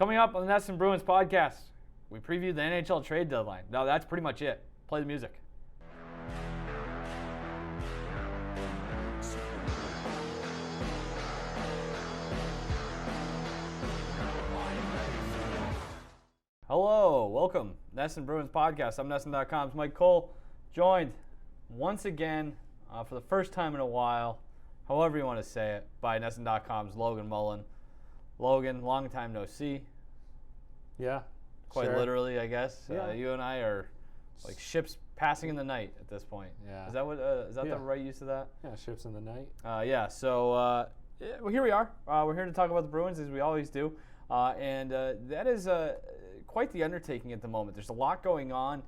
Coming up on the Nest and Bruins podcast, we preview the NHL trade deadline. No, that's pretty much it. Play the music. Hello, welcome. Nest and Bruins podcast. I'm Nesson.com's Mike Cole, joined once again for the first time in a while, however you want to say it, by Nesson.com's Logan Mullen. Logan, long time no see. Yeah. Quite sure. literally, I guess. Yeah. You and I are like ships passing in the night at this point. Yeah. Is that what? Is that the right use of that? Yeah, ships in the night. Yeah. So well, here we are. We're here to talk about the Bruins as we always do, and that is quite the undertaking at the moment. There's a lot going on.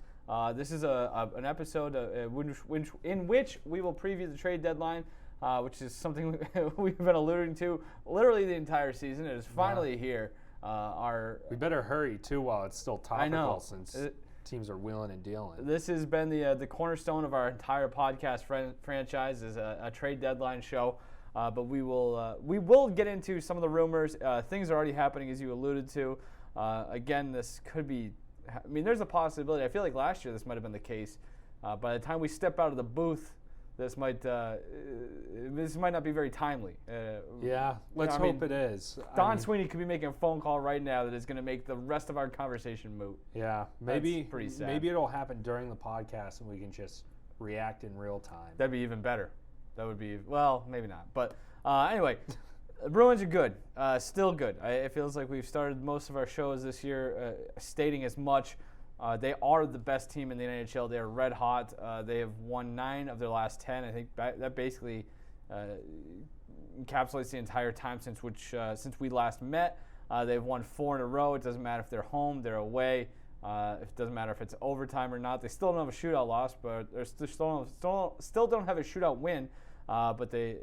This is an episode in which we will preview the trade deadline, which is something we've been alluding to literally the entire season. It is finally here. We better hurry too while it's still topical. I know. Since teams are wheeling and dealing. This has been the cornerstone of our entire podcast franchise is a trade deadline show. But we will get into some of the rumors. Things are already happening, as you alluded to. Again, this could be. I mean, there's a possibility. I feel like last year this might have been the case. By the time we step out of the booth, this might not be very timely. Yeah, let's hope it is. Don Sweeney could be making a phone call right now that is going to make the rest of our conversation moot. Yeah, maybe That's pretty sad. Maybe it'll happen during the podcast and we can just react in real time. That'd be even better. That would be, well, maybe not. But anyway, the Bruins are good, still good. It feels like we've started most of our shows this year stating as much. They are the best team in the NHL. They are red hot. They have won 9 of their last 10. I think that basically encapsulates the entire time since we last met. They've won 4 in a row. It doesn't matter if they're home, they're away. It doesn't matter if it's overtime or not. They still don't have a shootout loss, but they still don't have a shootout win. But they,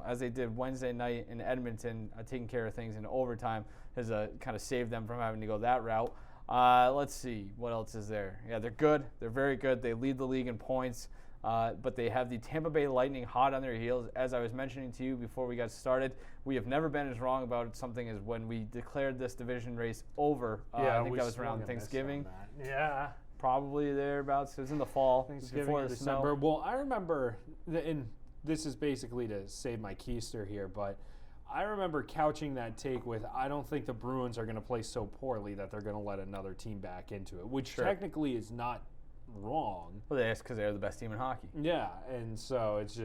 as they did Wednesday night in Edmonton, taking care of things in overtime has kind of saved them from having to go that route. Let's see. What else is there? Yeah, they're good. They're very good. They lead the league in points. But they have the Tampa Bay Lightning hot on their heels. As I was mentioning to you before we got started, we have never been as wrong about something as when we declared this division race over. I think that was around Thanksgiving. Yeah. Probably thereabouts. It was in the fall. Thanksgiving before or the December. snow. Well, I remember, and this is basically to save my keister here, but I remember couching that take with, I don't think the Bruins are going to play so poorly that they're going to let another team back into it, which technically is not wrong. Well, that's because they're the best team in hockey. Yeah, and so it's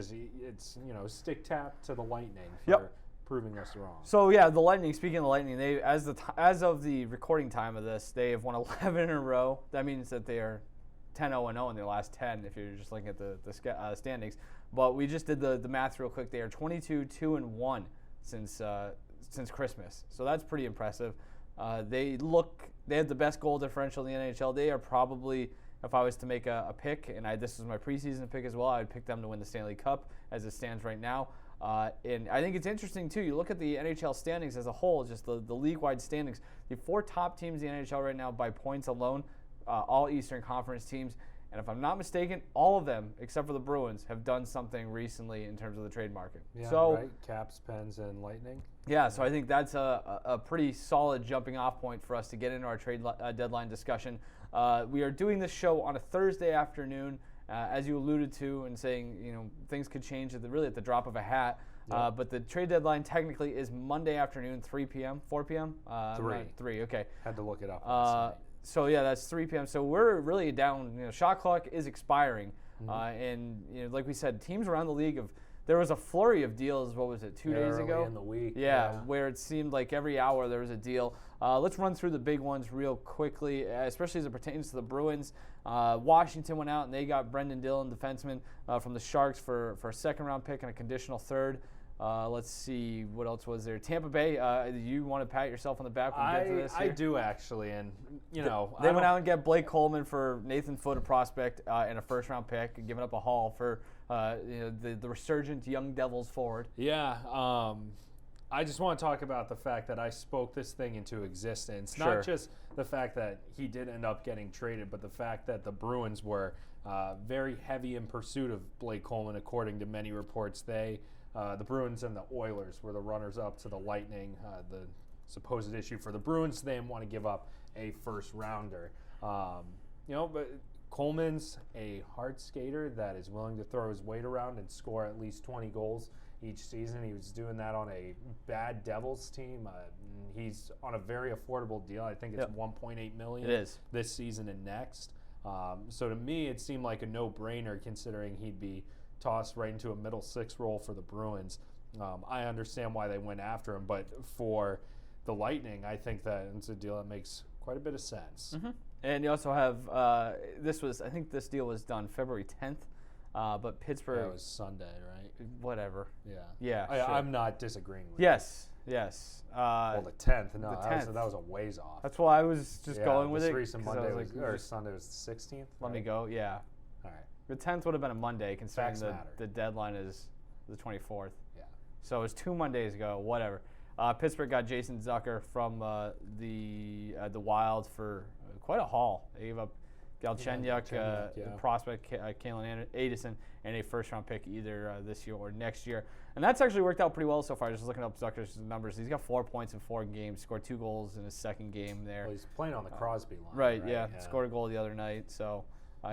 stick tap to the Lightning for proving us wrong. So yeah, the Lightning. Speaking of the Lightning, they as of the recording time of this, they have won 11 in a row. That means that they are 10-0-0 in their last 10. If you're just looking at the standings, but we just did the math real quick. They are 22-2-1 since Christmas. So that's pretty impressive. They have the best goal differential in the NHL. They are probably, if I was to make a pick, and this is my preseason pick as well, I would pick them to win the Stanley Cup as it stands right now. And I think it's interesting, too. You look at the NHL standings as a whole, just the league-wide standings. The 4 top teams in the NHL right now by points alone, all Eastern Conference teams. And if I'm not mistaken, all of them, except for the Bruins, have done something recently in terms of the trade market. Yeah, so, right. Caps, Pens, and Lightning. Yeah, so I think that's a pretty solid jumping-off point for us to get into our trade deadline discussion. We are doing this show on a Thursday afternoon, as you alluded to, and saying things could change at the drop of a hat. Yep. But the trade deadline technically is Monday afternoon, 3 p.m., 4 p.m. 3. Okay. Had to look it up last night. So yeah, that's 3 p.m. So we're really down. Shot clock is expiring, and like we said, teams around the league there was a flurry of deals. What was it? 2 days ago? Early in the week. Yeah, where it seemed like every hour there was a deal. Let's run through the big ones real quickly, especially as it pertains to the Bruins. Washington went out and they got Brendan Dillon, defenseman from the Sharks, for a second-round pick and a conditional third. Let's see, what else was there? Tampa Bay, you want to pat yourself on the back when we get to this here? I do, actually, and, They went out and get Blake Coleman for Nathan Foote, a prospect, and a first-round pick, and giving up a haul for the resurgent Young Devils forward. Yeah, I just want to talk about the fact that I spoke this thing into existence. Sure. Not just the fact that he did end up getting traded, but the fact that the Bruins were very heavy in pursuit of Blake Coleman, according to many reports. The Bruins and the Oilers were the runners-up to the Lightning. The supposed issue for the Bruins. They didn't want to give up a first rounder. But Coleman's a hard skater that is willing to throw his weight around and score at least 20 goals each season. He was doing that on a bad Devils team. He's on a very affordable deal. I think it's $1.8 million this season and next. So to me, it seemed like a no-brainer considering he'd be tossed right into a middle six role for the Bruins. I understand why they went after him, but for the Lightning, I think that it's a deal that makes quite a bit of sense. Mm-hmm. And you also have I think this deal was done February 10th, but Pittsburgh. That was Sunday, right? Whatever. Yeah. Yeah. Sure. I'm not disagreeing with Yes. well, the 10th. No, the 10th. That was a ways off. That's why I was just going with it. This recent Monday or Sunday was the 16th. Let me go. Yeah. All right. The 10th would have been a Monday, considering matter. the deadline is the 24th. Yeah. So it was 2 Mondays ago. Whatever. Pittsburgh got Jason Zucker from the Wild for quite a haul. They gave up Galchenyuk, prospect Kalen Addison, and a first-round pick either this year or next year. And that's actually worked out pretty well so far. Just looking up Zucker's numbers, he's got 4 points in 4 games, scored 2 goals in his second game there. Well, he's playing on the Crosby line. Right, yeah. Scored a goal the other night. So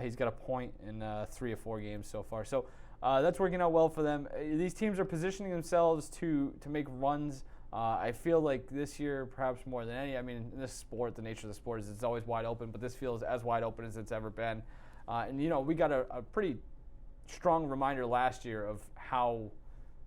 he's got a point in 3 of 4 games so far. So that's working out well for them. These teams are positioning themselves to make runs. I feel like this year, perhaps more than any, I mean, in this sport, the nature of the sport is it's always wide open, but this feels as wide open as it's ever been. And we got a pretty strong reminder last year of how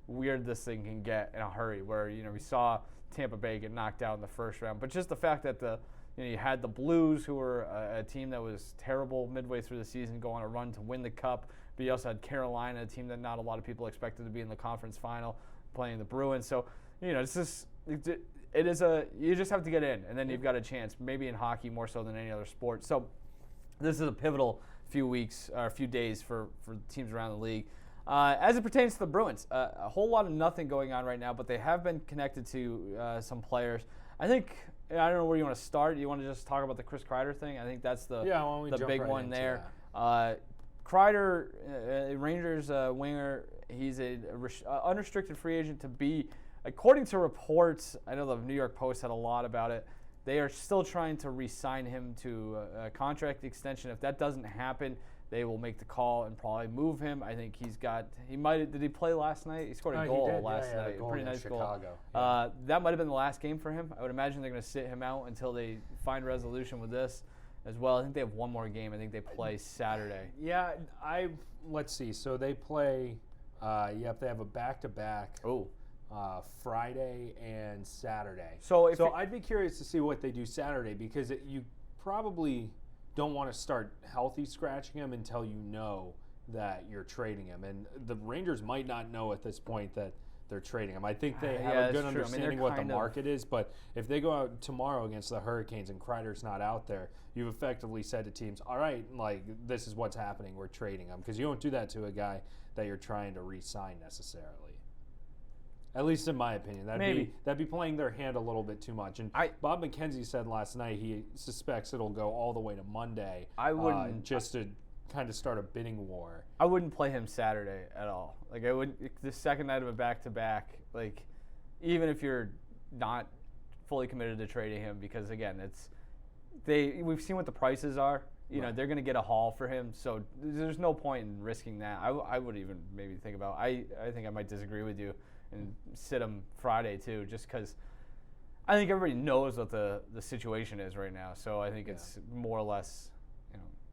weird this thing can get in a hurry, where, we saw Tampa Bay get knocked out in the first round. But just the fact that you had the Blues, who were a team that was terrible midway through the season, go on a run to win the Cup. But you also had Carolina, a team that not a lot of people expected to be in the conference final, playing the Bruins. So, it's just you just have to get in, and then you've got a chance, maybe in hockey more so than any other sport. So this is a pivotal few weeks or a few days for teams around the league. As it pertains to the Bruins, a whole lot of nothing going on right now, but they have been connected to some players. I don't know where you want to start. You want to just talk about the Chris Kreider thing? I think that's the big one there. Kreider, Rangers winger, he's a unrestricted free agent to be. According to reports, I know the New York Post had a lot about it. They are still trying to re-sign him to a contract extension. If that doesn't happen, they will make the call and probably move him. I think did he play last night? He scored a goal last night. A pretty nice Chicago. goal. That might have been the last game for him. I would imagine they're going to sit him out until they find resolution with this as well. I think they have one more game. I think they play Saturday. Yeah, let's see. So they play, they have a back-to-back. Oh. Friday and Saturday. So I'd be curious to see what they do Saturday, because you probably don't want to start healthy scratching him until you know that you're trading him. And the Rangers might not know at this point that they're trading him. I think they have a good understanding what the market is, but if they go out tomorrow against the Hurricanes and Kreider's not out there, you've effectively said to teams, all right, this is what's happening, we're trading him, because you don't do that to a guy that you're trying to re-sign necessarily. At least in my opinion. That'd be playing their hand a little bit too much. And Bob McKenzie said last night he suspects it'll go all the way to Monday. I wouldn't just to kind of start a bidding war. I wouldn't play him Saturday at all. I would the second night of a back-to-back, even if you're not fully committed to trading him, because again, we've seen what the prices are. They're going to get a haul for him, so there's no point in risking that. I would even maybe think about. I think I might disagree with you and sit him Friday too, just because I think everybody knows what the situation is right now. So I think it's more or less,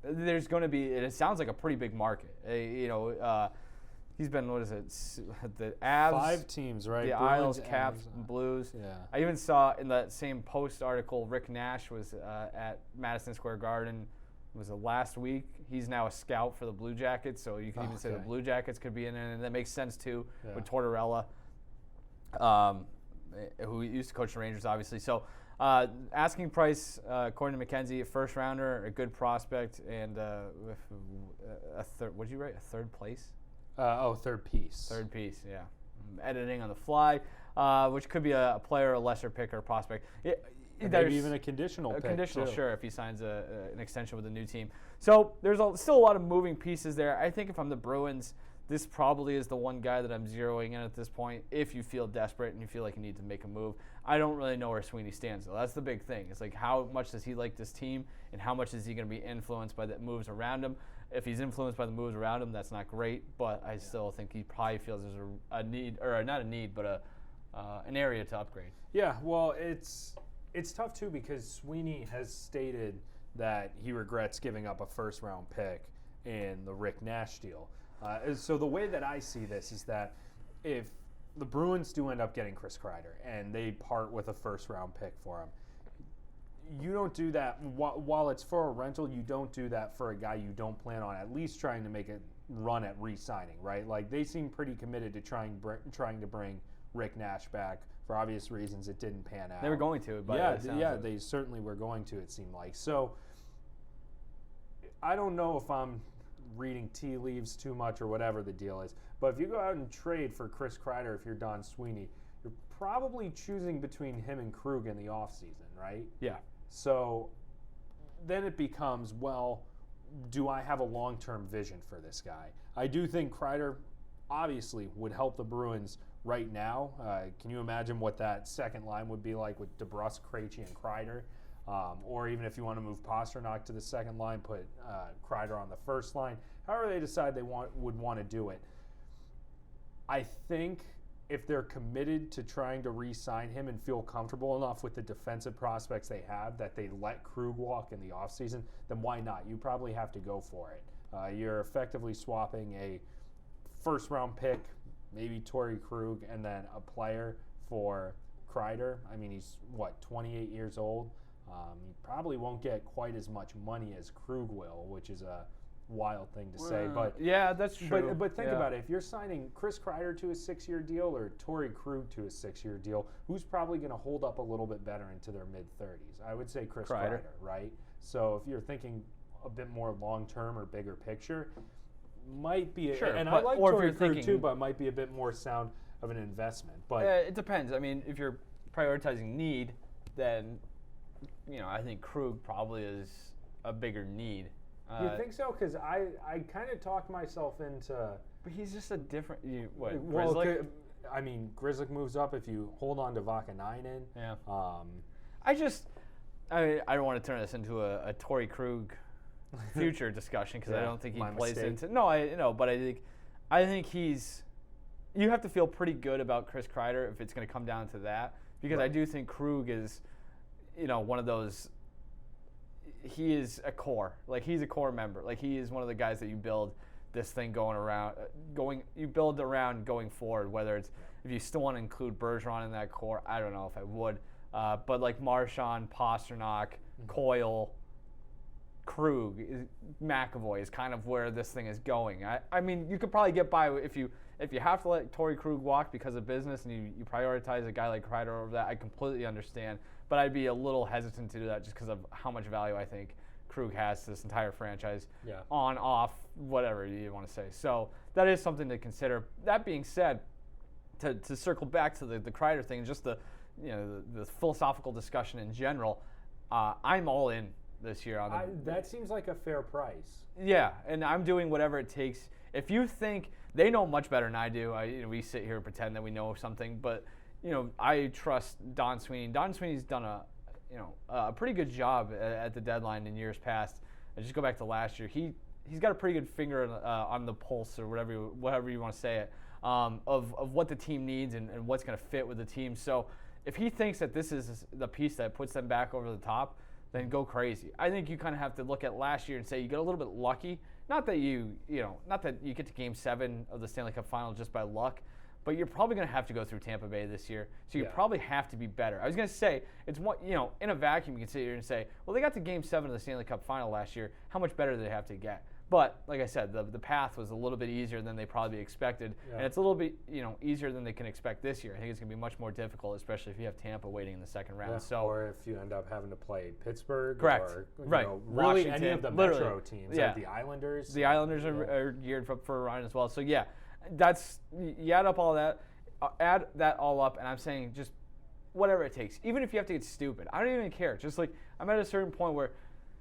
there's going to be. It sounds like a pretty big market. He's been, the Avs, 5 teams, right? The Bruins, Isles, Caps, and Blues. Yeah. I even saw in that same Post article, Rick Nash was at Madison Square Garden. Was it last week? He's now a scout for the Blue Jackets, so you can even say the Blue Jackets could be in it, and that makes sense too with Tortorella, who used to coach the Rangers, obviously. So asking price, according to McKenzie, a first rounder, a good prospect, and a third. What did you write? A third place? Third piece. Third piece, yeah. Editing on the fly, which could be a player, a lesser pick, or a prospect. Maybe even a conditional pick. Conditional, too. sure, if he signs an extension with a new team. So there's still a lot of moving pieces there. I think if I'm the Bruins, this probably is the one guy that I'm zeroing in at this point. If you feel desperate and you feel like you need to make a move, I don't really know where Sweeney stands, though. That's the big thing. It's like, how much does he like this team, and how much is he going to be influenced by the moves around him? If he's influenced by the moves around him, that's not great, but I still think he probably feels there's a need, or not a need, but an area to upgrade. Yeah, well, it's tough, too, because Sweeney has stated that he regrets giving up a first-round pick in the Rick Nash deal. So the way that I see this is that if the Bruins do end up getting Chris Kreider and they part with a first-round pick for him, you don't do that while it's for a rental. You don't do that for a guy you don't plan on at least trying to make a run at re-signing, right? Like, they seem pretty committed to trying to bring Rick Nash back. For obvious reasons, it didn't pan out. They were going to, but they certainly were going to, it seemed like. So I don't know if I'm reading tea leaves too much or whatever the deal is, but if you go out and trade for Chris Kreider, if you're Don Sweeney, you're probably choosing between him and Krug in the offseason, right? Yeah. So then it becomes, well, do I have a long-term vision for this guy? I do think Kreider obviously would help the Bruins right now. Can you imagine what that second line would be like with DeBrusk, Krejci, and Kreider? Or even if you want to move Pasternak to the second line, put Kreider on the first line. However they decide they would want to do it. I think if they're committed to trying to re-sign him and feel comfortable enough with the defensive prospects they have that they let Krug walk in the offseason, then why not? You probably have to go for it. You're effectively swapping a first-round pick, maybe Torrey Krug, and then a player for Kreider. I mean, he's, 28 years old? He probably won't get quite as much money as Krug will, which is a wild thing to say. But yeah, that's true. But think about it. If you're signing Chris Kreider to a 6-year deal or Torrey Krug to a 6-year deal, who's probably going to hold up a little bit better into their mid-30s? I would say Chris Kreider, right? So if you're thinking a bit more long-term or bigger picture, might be I like Torrey Krug too, but might be a bit more sound of an investment. But it depends. I mean, if you're prioritizing need, then I think Krug probably is a bigger need. You think so? Because I kind of talked myself into. But he's just a different. Grzelcyk? I mean, Grzelcyk moves up if you hold on to Vakanainen. Yeah. I don't want to turn this into a Torrey Krug future discussion because I don't think he plays into. No, but I think he's. You have to feel pretty good about Chris Kreider if it's going to come down to that, because I do think Krug is, one of those. He is a core. Like, he's a core member. Like, he is one of the guys that you build this thing going forward, whether it's, if you still want to include Bergeron in that core, I don't know if I would. But like Marchand, Pasternak, Coyle, Krug, McAvoy is kind of where this thing is going. I mean, you could probably get by if you have to let Torrey Krug walk because of business and you prioritize a guy like Kreider over that. I completely understand. But I'd be a little hesitant to do that just because of how much value I think Krug has to this entire franchise, on, off, whatever you want to say. So that is something to consider. That being said, to circle back to the Kreider thing, just the philosophical discussion in general, I'm all in this year on that seems like a fair price. Yeah, and I'm doing whatever it takes. If you think they know much better than I do, we sit here and pretend that we know something, but I trust Don Sweeney. Don Sweeney's done a pretty good job at the deadline in years past. And just go back to last year. He's got a pretty good finger on the pulse, or whatever you want to say it, of what the team needs and what's going to fit with the team. So if he thinks that this is the piece that puts them back over the top, then go crazy. I think you kind of have to look at last year and say you got a little bit lucky. Not that you get to Game 7 of the Stanley Cup Final just by luck, but you're probably going to have to go through Tampa Bay this year, so you probably have to be better. I was going to say, it's in a vacuum you can sit here and say, well, they got to Game 7 of the Stanley Cup Final last year. How much better do they have to get? But like I said, the path was a little bit easier than they probably expected, and it's a little bit easier than they can expect this year. I think it's going to be much more difficult, especially if you have Tampa waiting in the second round. Or if you end up having to play Pittsburgh, correct, or really Washington, any of the Metro teams, like the Islanders. The Islanders are geared for a run as well. So you add up all that. Add that all up, and I'm saying just whatever it takes. Even if you have to get stupid, I don't even care. Just like I'm at a certain point where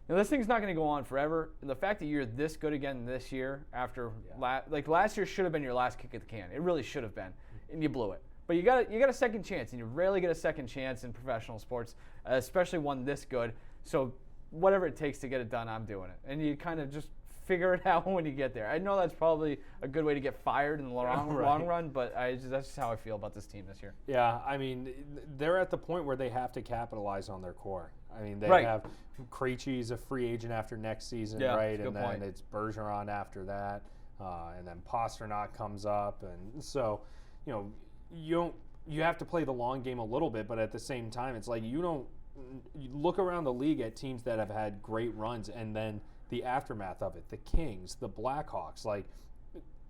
this thing's not going to go on forever. And the fact that you're this good again this year after last year should have been your last kick at the can. It really should have been, and you blew it. But you got a second chance, and you rarely get a second chance in professional sports, especially one this good. So whatever it takes to get it done, I'm doing it. And you kind of just figure it out when you get there. I know that's probably a good way to get fired in the long run, but that's just how I feel about this team this year. Yeah, I mean, they're at the point where they have to capitalize on their core. I mean, they have Krejci's a free agent after next season, right? And then it's Bergeron after that, and then Pastrnak comes up, and so you have to play the long game a little bit, but at the same time, it's like you look around the league at teams that have had great runs, and then the aftermath of it, the Kings, the Blackhawks, like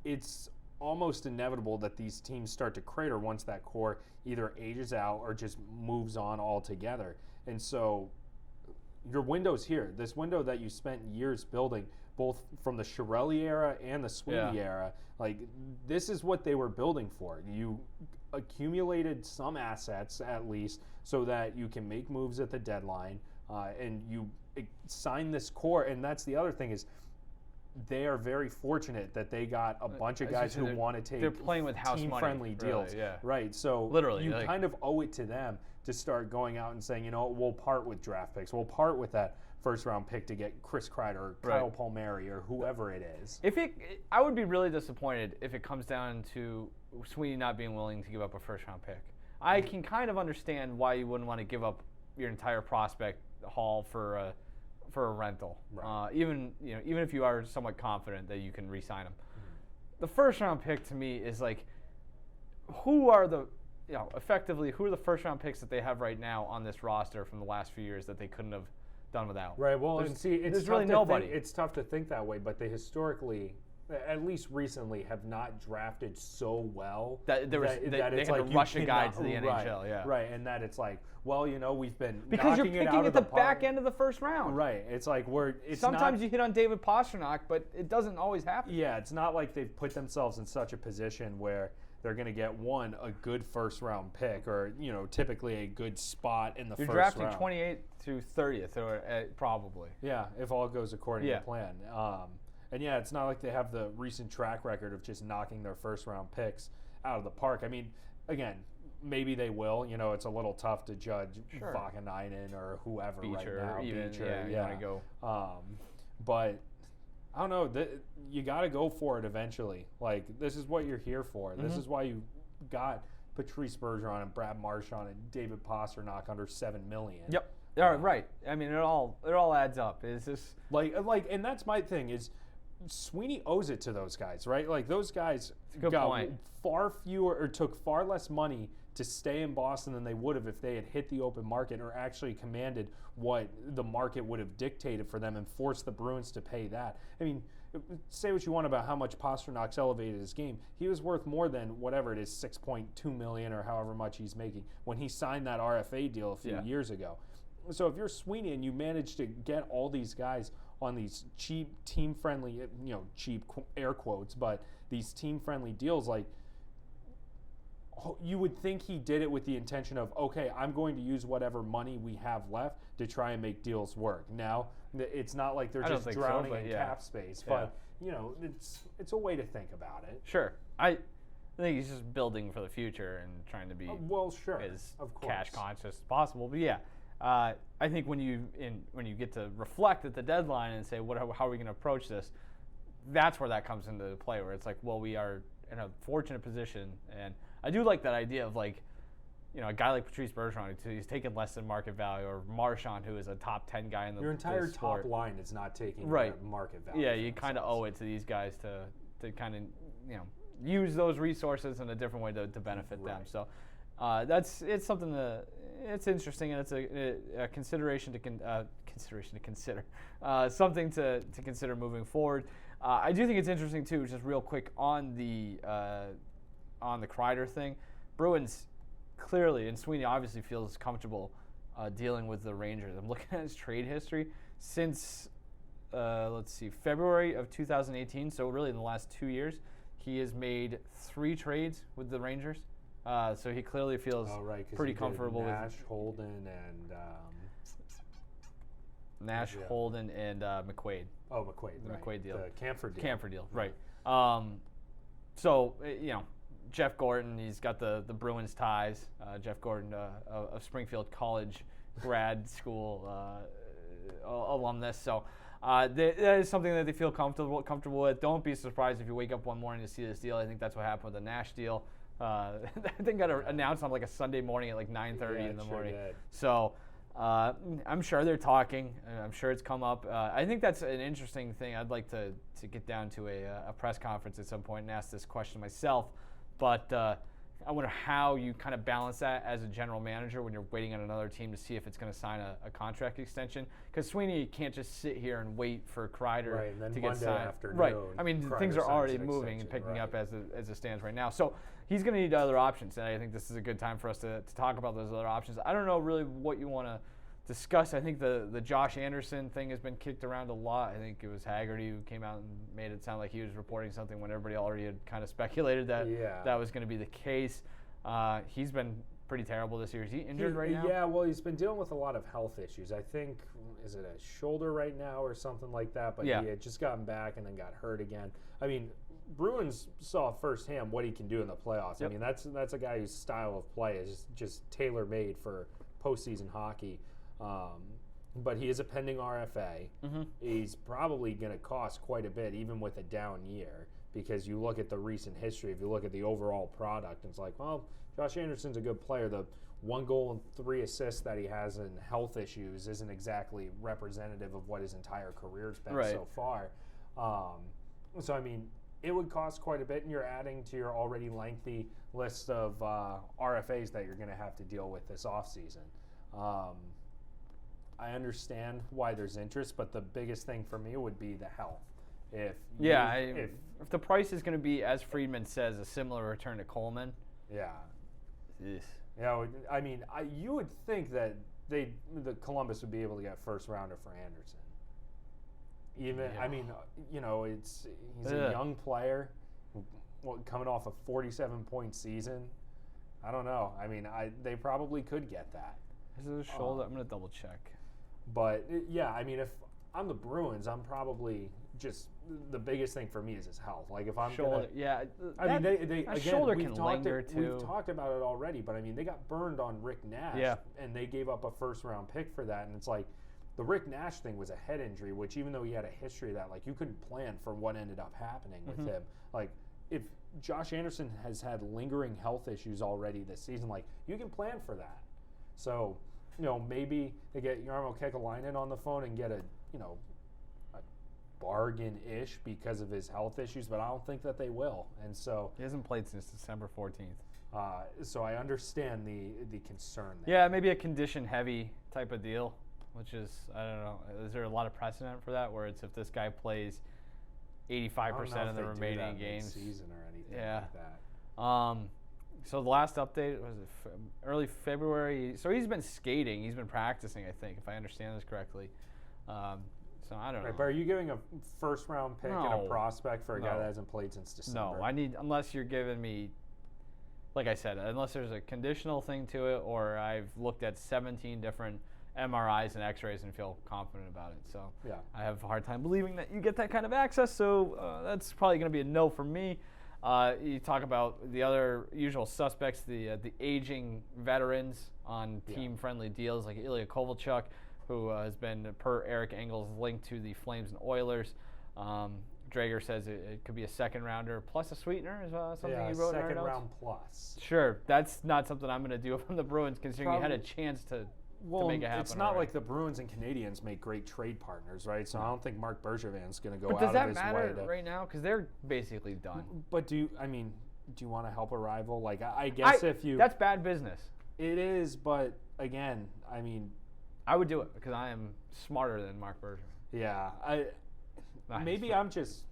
it's almost inevitable that these teams start to crater once that core either ages out or just moves on altogether. And so your window's here. This window that you spent years building, both from the Chiarelli era and the Sweeney era, like this is what they were building for. You accumulated some assets at least so that you can make moves at the deadline, and you sign this core. And that's the other thing is they are very fortunate that they got a bunch of guys who want to take they're playing with house team-friendly deals. Really, right? So literally, you kind of owe it to them to start going out and saying, we'll part with draft picks. We'll part with that first-round pick to get Chris Kreider or Kyle Palmieri or whoever it is. I would be really disappointed if it comes down to Sweeney not being willing to give up a first-round pick. I can kind of understand why you wouldn't want to give up your entire prospect haul for a rental, even if you are somewhat confident that you can re-sign him. The first-round pick to me is like, who are the first round picks that they have right now on this roster from the last few years that they couldn't have done without? Right. Well, there's really nobody. It's tough to think that way, but they historically, at least recently, have not drafted so well that they had to rush a guy to the NHL. Right, and that it's like, we've been because you're knocking picking it out at of the park. back end of the first round. Right. It's like sometimes you hit on David Pastrnak, but it doesn't always happen. Yeah, it's not like they've put themselves in such a position where they're going to get a good first round pick, or typically a good spot in the first round. You're drafting 28th through 30th, or probably. Yeah, if all goes according to plan. And it's not like they have the recent track record of just knocking their first round picks out of the park. I mean, again, maybe they will. It's a little tough to judge Vakanainen or whoever Beecher, right now. Even, Beecher, you want to go. But I don't know. You got to go for it eventually. Like, this is what you're here for. This is why you got Patrice Bergeron and Brad Marchand and David Pastrnak under $7 million. Yep. Right. I mean, it all adds up. It's just and that's my thing is Sweeney owes it to those guys, right? Like, those guys far fewer or took far less money to stay in Boston than they would have if they had hit the open market or actually commanded what the market would have dictated for them and forced the Bruins to pay that. I mean, say what you want about how much Pasternak's elevated his game. He was worth more than whatever it is, $6.2 million or however much he's making when he signed that RFA deal a few years ago. So if you're Sweeney and you manage to get all these guys on these cheap, team-friendly, cheap air quotes, but these team-friendly deals, like, you would think he did it with the intention of, okay, I'm going to use whatever money we have left to try and make deals work. Now, it's not like they're just drowning in cap space, but it's a way to think about it. Sure. I think he's just building for the future and trying to be as cash conscious as possible. But I think when you get to reflect at the deadline and say, how are we going to approach this? That's where that comes into play, where it's like, well, we are in a fortunate position, and I do like that idea of, like, a guy like Patrice Bergeron, who's taking less than market value, or Marchand, who is a top 10 guy in the Your entire the sport. top line is not taking market value. Yeah, you kind of owe it to these guys to kind of use those resources in a different way to benefit them. So it's something it's interesting, and it's a consideration to consider, something to consider moving forward. I do think it's interesting too, just real quick on the Kreider thing. Bruins clearly, and Sweeney obviously feels comfortable dealing with the Rangers. I'm looking at his trade history since February of 2018. So really in the last 2 years, he has made 3 trades with the Rangers. So he clearly feels pretty comfortable with Holden, and Holden, and McQuaid. Oh, McQuaid, the McQuaid deal. The Camphor deal. Camphor deal, right. So, Jeff Gordon, he's got the Bruins ties. Jeff Gordon, of Springfield College grad school alumnus. So that is something that they feel comfortable with. Don't be surprised if you wake up one morning to see this deal. I think that's what happened with the Nash deal. I think got announced on like a Sunday morning at like 9:30 in the morning. Did. So I'm sure they're talking. I'm sure it's come up. I think that's an interesting thing. I'd like to get down to a press conference at some point and ask this question myself. But I wonder how you kind of balance that as a general manager when you're waiting on another team to see if it's going to sign a contract extension. Because Sweeney can't just sit here and wait for Kreider and then to get Monday signed. afternoon, Right. I mean, Kreider things are signs already an moving and extension, picking up right. as it stands right now. So he's going to need other options, and I think this is a good time for us to talk about those other options. I don't know really what you want to discuss. I think the Josh Anderson thing has been kicked around a lot. I think it was Haggerty who came out and made it sound like he was reporting something when everybody already had kind of speculated that that was going to be the case. He's been pretty terrible this year. Is he injured right now? Yeah, well, he's been dealing with a lot of health issues. I think, is it a shoulder right now or something like that? But he had just gotten back and then got hurt again. I mean, Bruins saw firsthand what he can do in the playoffs. Yep. I mean, that's a guy whose style of play is just tailor-made for postseason hockey. But he is a pending RFA. Mm-hmm. He's probably going to cost quite a bit, even with a down year, because you look at the recent history. If you look at the overall product, it's like, well, Josh Anderson's a good player. The 1 goal and 3 assists that he has in health issues isn't exactly representative of what his entire career's been so far. So, I mean, it would cost quite a bit, and you're adding to your already lengthy list of RFAs that you're going to have to deal with this offseason. I understand why there's interest, but the biggest thing for me would be the health. If the price is going to be, as Friedman says, a similar return to Coleman. Yeah. Ugh. Yeah, I mean, you would think that the Columbus would be able to get first rounder for Anderson. I mean, he's a young player coming off a 47-point season. I don't know. I mean, they probably could get that. Is it a shoulder? I'm going to double check. But yeah, I mean, if I'm the Bruins, I'm probably just the biggest thing for me is his health. Like if I'm shoulder, I mean, they again, shoulder can linger too. We've talked about it already, but I mean, they got burned on Rick Nash, and they gave up a first-round pick for that. And it's like the Rick Nash thing was a head injury, which even though he had a history of that, like you couldn't plan for what ended up happening with him. Like if Josh Anderson has had lingering health issues already this season, like you can plan for that. So. Maybe they get Jarmo Kekalainen on the phone and get a bargain-ish because of his health issues, but I don't think that they will. And so he hasn't played since December 14th. So I understand the concern there. Yeah, maybe a condition-heavy type of deal, which is, I don't know, is there a lot of precedent for that, where it's if this guy plays 85% of the remaining games? Season or anything like that. So the last update was early February. So he's been skating. He's been practicing, I think, if I understand this correctly. So I don't know. But are you giving a first-round pick and a prospect for a guy that hasn't played since December? No, unless you're giving me, like I said, unless there's a conditional thing to it, or I've looked at 17 different MRIs and X-rays and feel confident about it. So I have a hard time believing that you get that kind of access. So that's probably going to be a no for me. You talk about the other usual suspects, the aging veterans on team-friendly deals like Ilya Kovalchuk, who has been, per Eric Engels, linked to the Flames and Oilers. Drager says it could be a second-rounder plus a sweetener is something he wrote in our notes. Second-round plus. Sure. That's not something I'm going to do if I'm the Bruins, considering you had a chance to make it happen. It's not like the Bruins and Canadians make great trade partners, right? So I don't think Mark Bergevin's going to go out of his way. But does that matter right now? Because they're basically done. But do you want to help a rival? Like, I guess that's bad business. It is, but again, I mean, I would do it because I am smarter than Mark Bergevin. Yeah, maybe I'm just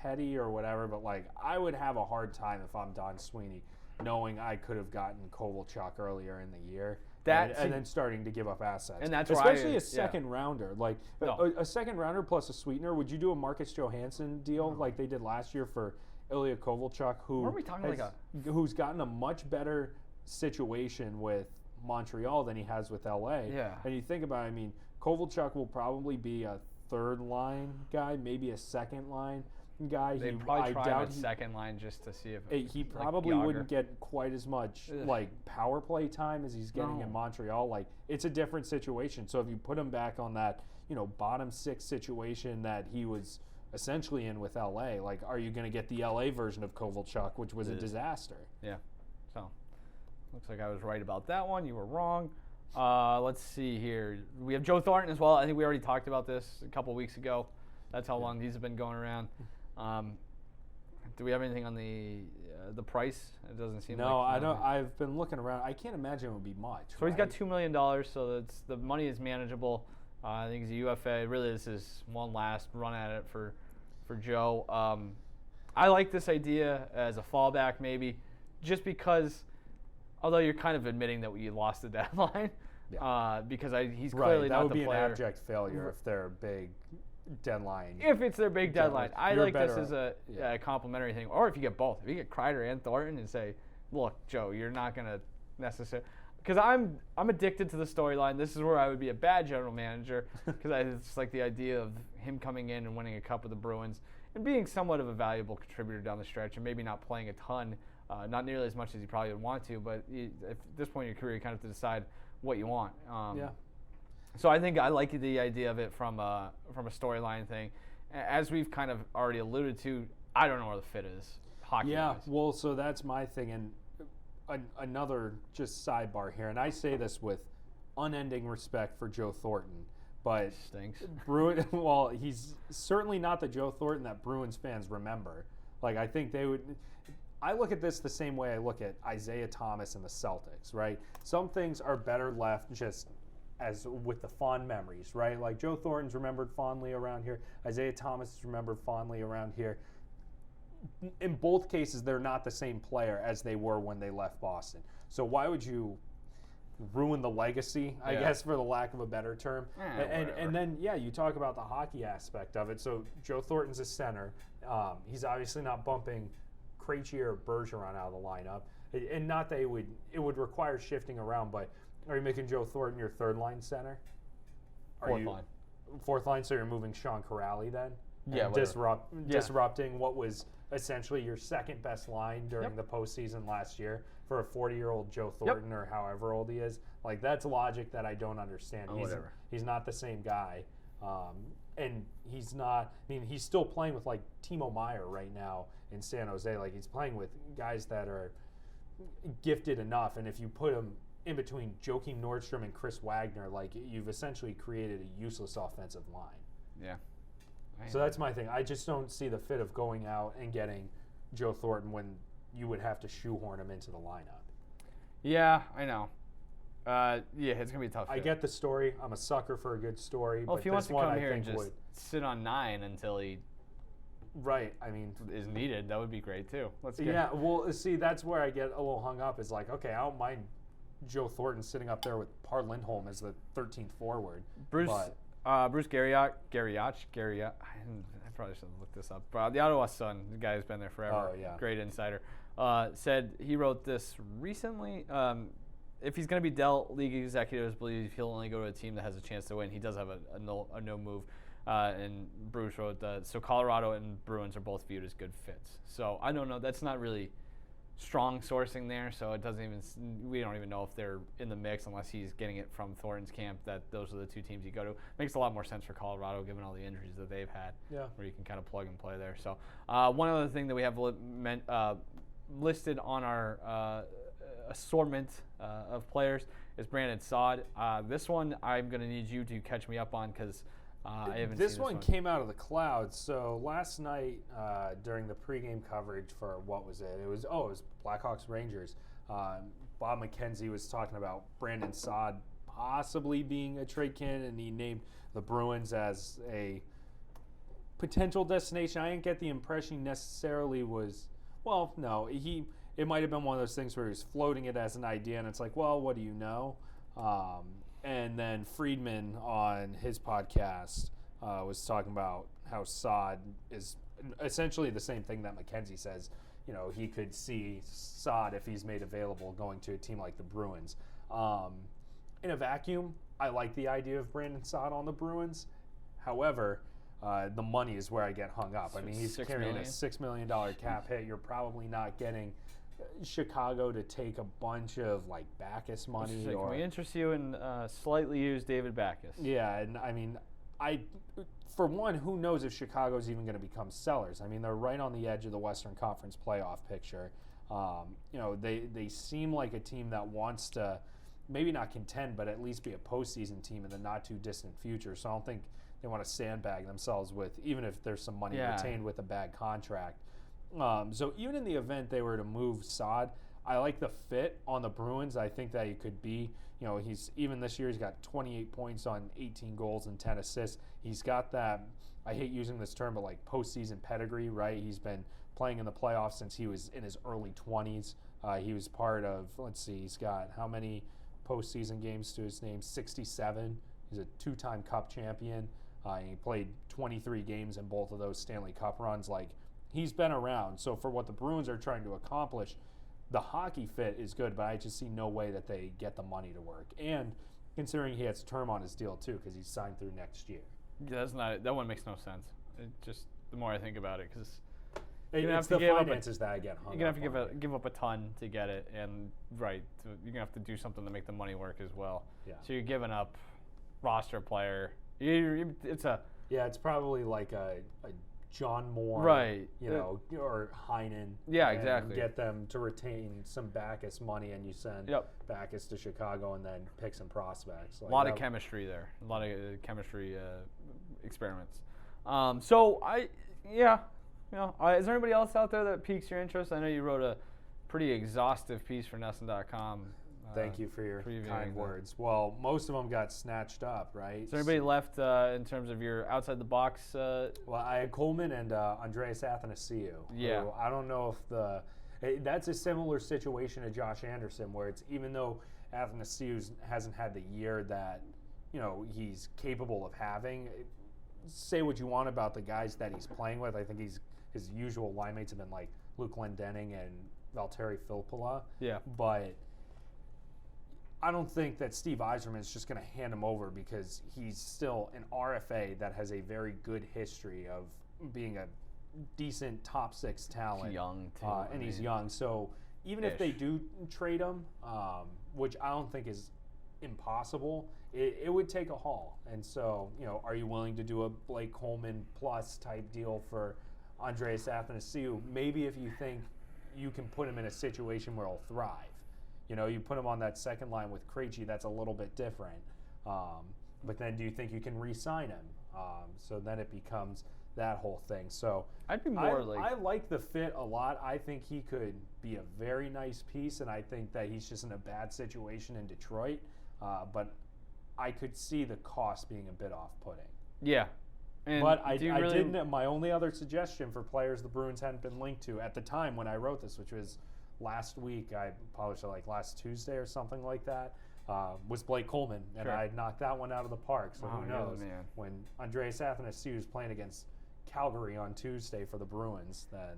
petty or whatever, but like I would have a hard time if I'm Don Sweeney, knowing I could have gotten Kovalchuk earlier in the year. And then starting to give up assets. And that's especially a second rounder. Like a second rounder plus a sweetener. Would you do a Marcus Johansson deal like they did last year for Ilya Kovalchuk, who's gotten a much better situation with Montreal than he has with LA? Yeah. And you think about it, I mean, Kovalchuk will probably be a third line guy, maybe a second line. guy. They I probably try him doubt at second line just to see if he like probably Yager. wouldn't get quite as much like power play time as he's getting in Montreal. Like it's a different situation. So if you put him back on that, bottom six situation that he was essentially in with LA, like are you going to get the LA version of Kovalchuk, which was a disaster? Yeah. So looks like I was right about that one. You were wrong. Let's see here. We have Joe Thornton as well. I think we already talked about this a couple weeks ago. That's how long these have been going around. Do we have anything on the price? It doesn't seem like. No, I don't. I've been looking around. I can't imagine it would be much. So he's got $2 million, so the money is manageable. I think he's a UFA. Really, this is one last run at it for Joe. I like this idea as a fallback, maybe, just because. Although you're kind of admitting that you lost the deadline, because he's clearly not the player. That would be an abject failure if they're a big deadline. If it's their big deadline. I like this as a complimentary thing. Or if you get both. If you get Kreider and Thornton and say, look, Joe, you're not going to necessarily. Because I'm addicted to the storyline. This is where I would be a bad general manager, because it's just like the idea of him coming in and winning a cup with the Bruins and being somewhat of a valuable contributor down the stretch and maybe not playing a ton. Not nearly as much as you probably would want to, but at this point in your career, you kind of have to decide what you want. So I think I like the idea of it from a storyline thing. As we've kind of already alluded to, I don't know where the fit is hockey-wise. Yeah, well, so that's my thing. And another just sidebar here, and I say this with unending respect for Joe Thornton, but stinks. Well, he's certainly not the Joe Thornton that Bruins fans remember. Like, I think they would. I look at this the same way I look at Isaiah Thomas and the Celtics, right? Some things are better left just as with the fond memories, right? Like Joe Thornton's remembered fondly around here. Isaiah Thomas is remembered fondly around here. In both cases, they're not the same player as they were when they left Boston. So why would you ruin the legacy, I guess, for the lack of a better term? And then, you talk about the hockey aspect of it. So Joe Thornton's a center. He's obviously not bumping Krejci or Bergeron out of the lineup, and not that it would require shifting around. But are you making Joe Thornton your third line center? Fourth line, so you're moving Sean Corrali then? Yeah, disrupting what was essentially your second best line during the postseason last year for a 40-year-old Joe Thornton or however old he is. Like that's logic that I don't understand. He's not the same guy. And he's not. I mean, he's still playing with like Timo Meier right now in San Jose. Like he's playing with guys that are gifted enough. And if you put him in between Joakim Nordstrom and Chris Wagner, like you've essentially created a useless offensive line. Yeah. So that's my thing. I just don't see the fit of going out and getting Joe Thornton when you would have to shoehorn him into the lineup. Yeah, I know. It's gonna be a tough. I get the story. I'm a sucker for a good story. Well, but if he wants to come here and just sit on 9 until he, is needed, that would be great too. Well, see, that's where I get a little hung up. Is like, okay, I don't mind Joe Thornton sitting up there with Par Lindholm as the 13th forward. Bruce Garriott. I probably should have looked this up. The Ottawa Sun, the guy who's been there forever. Oh yeah. Great insider. Said he wrote this recently. If he's going to be dealt, league executives believe he'll only go to a team that has a chance to win. He does have a no move. And Bruce wrote that. So Colorado and Bruins are both viewed as good fits. So I don't know. That's not really strong sourcing there. So it doesn't even. We don't even know if they're in the mix unless he's getting it from Thornton's camp. That those are the two teams you go to. Makes a lot more sense for Colorado given all the injuries that they've had. Yeah. Where you can kind of plug and play there. So one other thing that we have listed on our assortment of players is Brandon Saad. This one I'm going to need you to catch me up on because I haven't seen this one. This one came out of the clouds. So last night during the pregame coverage for what was it? It was Blackhawks Rangers. Bob McKenzie was talking about Brandon Saad possibly being a trade candidate, and he named the Bruins as a potential destination. I didn't get the impression he necessarily was. Well, no, it might have been one of those things where he was floating it as an idea, and it's like, well, what do you know? And then Friedman on his podcast was talking about how Saad is essentially the same thing that McKenzie says. You know, he could see Saad, if he's made available, going to a team like the Bruins. In a vacuum, I like the idea of Brandon Saad on the Bruins. However, the money is where I get hung up. I mean, he's $6 carrying million? a $6 million cap hit. You're probably not getting Chicago to take a bunch of like Backus money. Can we interest you in slightly used David Backus? Yeah, and I mean, for one, who knows if Chicago's even going to become sellers? I mean, they're right on the edge of the Western Conference playoff picture. They seem like a team that wants to maybe not contend, but at least be a postseason team in the not too distant future. So I don't think they want to sandbag themselves with, even if there's some money retained with a bad contract. So even in the event they were to move Saad, I like the fit on the Bruins. I think that he could be, he's even this year he's got 28 points on 18 goals and 10 assists. He's got that, I hate using this term, but like postseason pedigree, right? He's been playing in the playoffs since he was in his early 20s. He was part of, he's got how many postseason games to his name? 67. He's a two-time Cup champion. He played 23 games in both of those Stanley Cup runs. He's been around. So for what the Bruins are trying to accomplish, the hockey fit is good, but I just see no way that they get the money to work. And considering he has term on his deal too, because he's signed through next year. Yeah, that one makes no sense. It just the more I think about it, because it's the finances that I get hung up. You're gonna have to give up a ton to get it, and you're gonna have to do something to make the money work as well. Yeah. So you're giving up roster player. It's probably like a John Moore, right? Or Heinen. Yeah, exactly. Get them to retain some Backus money, and you send Backus to Chicago, and then pick some prospects. A lot of chemistry there. A lot of chemistry experiments. Is there anybody else out there that piques your interest? I know you wrote a pretty exhaustive piece for NESN.com. Thank you for your kind words. Well, most of them got snatched up, right? Is there anybody left in terms of your outside the box? Well, I had Coleman and Andreas Athanasiou. Yeah. I don't know if that's a similar situation to Josh Anderson, where it's even though Athanasiou hasn't had the year that he's capable of having. Say what you want about the guys that he's playing with. I think his usual line mates have been like Luke Glendening and Valtteri Filppula. Yeah. But I don't think that Steve Yzerman is just going to hand him over because he's still an RFA that has a very good history of being a decent top six talent. He's young too. He's young. So even if they do trade him, which I don't think is impossible, it would take a haul. And so, are you willing to do a Blake Coleman plus type deal for Andreas Athanasiou? Maybe if you think you can put him in a situation where he'll thrive. You put him on that second line with Krejci, that's a little bit different. But then do you think you can re-sign him? So then it becomes that whole thing. So I'd be more I like the fit a lot. I think he could be a very nice piece, and I think that he's just in a bad situation in Detroit. But I could see the cost being a bit off-putting. Yeah. But I didn't. My only other suggestion for players the Bruins hadn't been linked to at the time when I wrote this, which was last week, I published it last Tuesday or something like that, was Blake Coleman, and I knocked that one out of the park. So who knows? When Andreas Athanasiou is playing against Calgary on Tuesday for the Bruins, then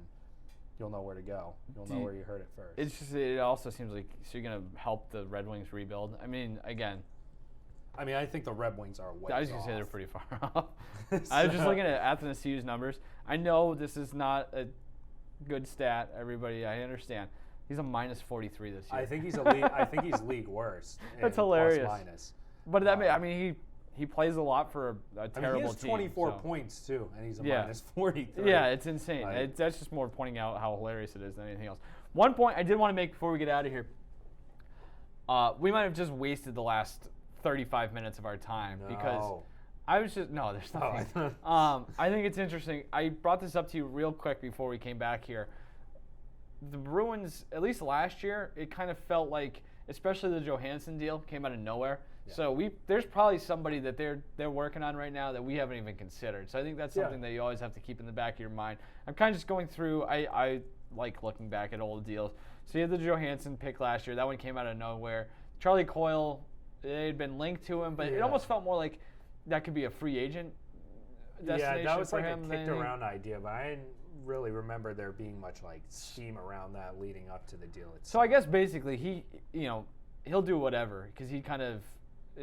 you'll know where to go. You'll know where you heard it first. It also seems like you're going to help the Red Wings rebuild. I mean, again. I think the Red Wings are way off. I was going to say they're pretty far off. I was just looking at Athanasiou's numbers. I know this is not a good stat, everybody. I understand. He's a minus 43 this year. I think he's league worst. That's hilarious. Plus minus. But he plays a lot for a terrible he has 24 team, points too, and he's a minus 43. Yeah, it's insane. That's just more pointing out how hilarious it is than anything else. One point I did want to make before we get out of here. We might have just wasted the last 35 minutes of our time because I was just there's nothing. I think it's interesting. I brought this up to you real quick before we came back here. The Bruins, at least last year, it kind of felt like, especially the Johansson deal, came out of nowhere. Yeah. So there's probably somebody that they're working on right now that we haven't even considered. So I think that's something that you always have to keep in the back of your mind. I'm kind of just going through. I like looking back at old deals. So you had the Johansson pick last year. That one came out of nowhere. Charlie Coyle, they had been linked to him, but it almost felt more like that could be a free agent destination for him. Yeah, that was like a kicked around idea, but I didn't really remember there being much scheme around that leading up to the deal itself. So I guess basically he'll do whatever because he kind of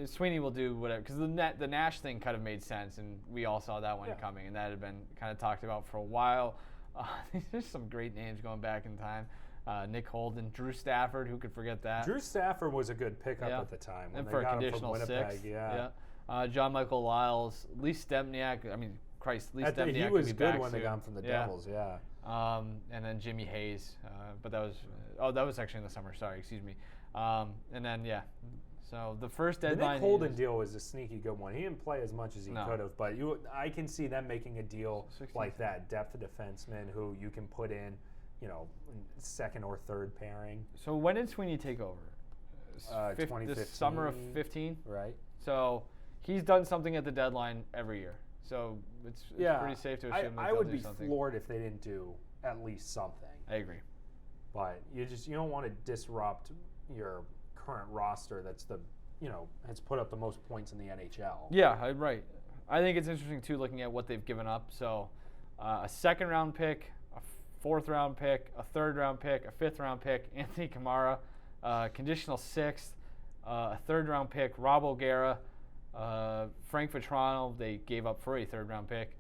Sweeney will do whatever, because the Nash thing kind of made sense, and we all saw that one coming, and that had been kind of talked about for a while. There's some great names going back in time. Nick Holden, Drew Stafford, who could forget that? Drew Stafford was a good pickup at the time. When and they for got a conditional him from Winnipeg, sixth. Yeah. John Michael Lyles, Lee Stempniak. I mean, Christ, Lee Stempniak. He was could be good back when they soon. got him from the Devils, yeah. And then Jimmy Hayes, but that was actually in the summer. Sorry, excuse me. And then so the first deadline. The Nick Holden deal was a sneaky good one. He didn't play as much as he could have, but I can see them making a deal like that, depth defenseman who you can put in, second or third pairing. So when did Sweeney take over? 2015. The summer of 15. Right. So he's done something at the deadline every year. So it's pretty safe to assume that I they'll would do be something. floored if they didn't do at least something. I agree. But you don't want to disrupt your current roster that's has put up the most points in the NHL. Yeah, right. I think it's interesting too looking at what they've given up. So a second round pick, a fourth round pick, a third round pick, a fifth round pick, Anthony Kamara, conditional sixth, a third round pick, Rob O'Gara, Frank Vetrano, they gave up for a third round pick,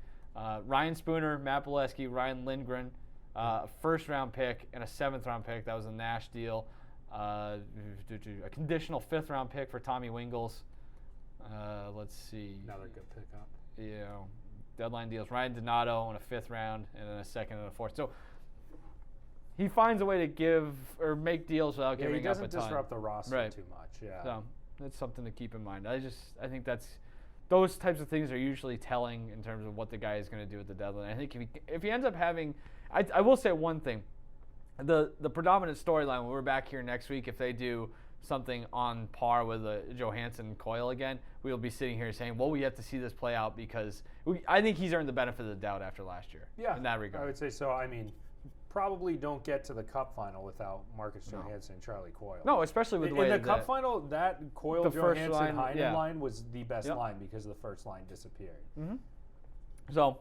Ryan Spooner, Matt Bolesky, Ryan Lindgren, a first round pick, and a seventh round pick. That was a Nash deal. A conditional fifth round pick for Tommy Wingles. Let's see. Another good pickup. Deadline deals. Ryan Donato on a fifth round, and then a second and a fourth. So he finds a way to give or make deals without giving up a ton. He doesn't disrupt the roster too much. Yeah. So that's something to keep in mind. I think those types of things are usually telling in terms of what the guy is going to do at the deadline. I think if he ends up having, I will say one thing. The predominant storyline when we're back here next week, if they do something on par with Johansson Coyle again, we'll be sitting here saying, well, we have to see this play out because I think he's earned the benefit of the doubt after last year. Yeah, in that regard. I would say so. I mean, probably don't get to the Cup final without Marcus Johansson and Charlie Coyle. No, especially with the way in the Cup final, that Coyle Johansson Heinen line was the best Yep. line because the first line disappeared. Mm-hmm. So,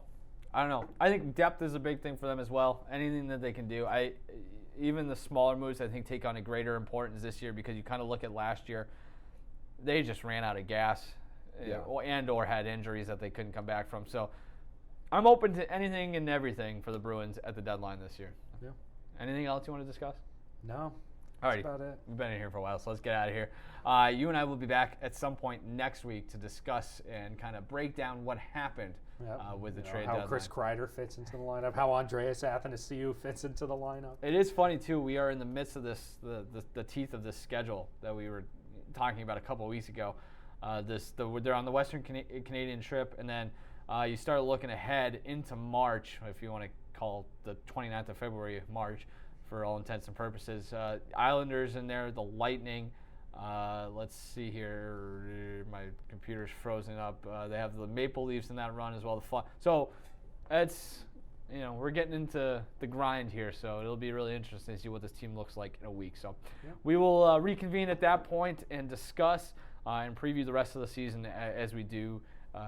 I don't know. I think depth is a big thing for them as well. Anything that they can do. Even the smaller moves, I think, take on a greater importance this year because you kind of look at last year, they just ran out of gas or had injuries that they couldn't come back from. So I'm open to anything and everything for the Bruins at the deadline this year. Yeah. Anything else you want to discuss? No. All That's about it. We've been in here for a while, so let's get out of here. You and I will be back at some point next week to discuss and kind of break down what happened with the trade deadline. How Chris Kreider fits into the lineup, how Andreas Athanasiou fits into the lineup. It is funny, too. We are in the midst of this, the teeth of this schedule that we were talking about a couple of weeks ago. They're on the Western Canadian trip, and then you start looking ahead into March, if you want to call the 29th of February March, for all intents and purposes. Islanders in there, the Lightning. Let's see here. My computer's frozen up. They have the Maple Leafs in that run as well. So it's, we're getting into the grind here. So it'll be really interesting to see what this team looks like in a week. So we will reconvene at that point and discuss and preview the rest of the season as we do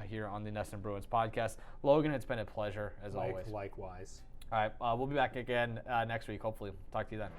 here on the Nesson Bruins podcast. Logan, it's been a pleasure as always. Likewise. All right, we'll be back again next week, hopefully. Talk to you then.